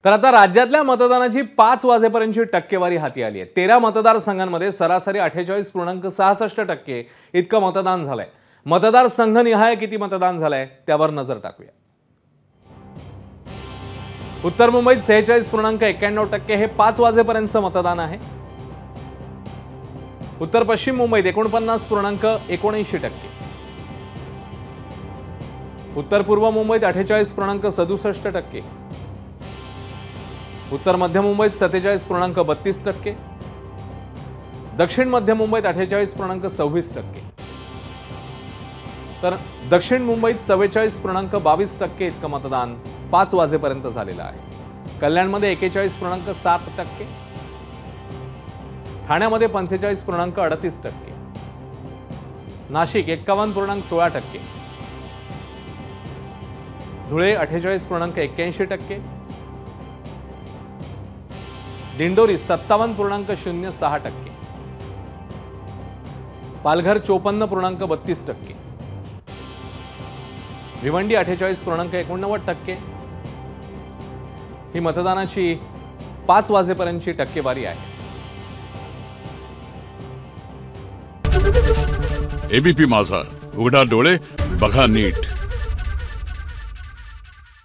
तर आता राज्यातल्या मतदानाची 5 वाजेपर्यंतची टक्केवारी हाती आली आहे। 13 मतदारसंघांमध्ये सरासरी 48.67% इतकं मतदान झालंय। मतदारसंघनिहाय किती मतदान झालंय त्यावर नजर टाकूया। उत्तर मुंबईत 46.91% हे 5 वाजेपर्यंतचं मतदान आहे। उत्तर पश्चिम मुंबईत 49.79%, उत्तर पूर्व मुंबईत 48.67%, उत्तर मध्य मुंबईत 47.32%, दक्षिण मध्य मुंबईत 48.26%, तर दक्षिण मुंबईत 44.22% इतकं मतदान 5 वाजेपर्यंत झालेलं आहे। कल्याणमध्ये 41.7%, ठाण्यामध्ये 45.38%, नाशिक 51.16%, धुळे 48.81%, दिंडोरी 57.06%, पालघर 54.32%, भिवंडी 48.89%। ही मतदानाची 5 वाजेपर्यंतची टक्केवारी आहे। एबीपी माझा, उघडा डोळे बघा नीट।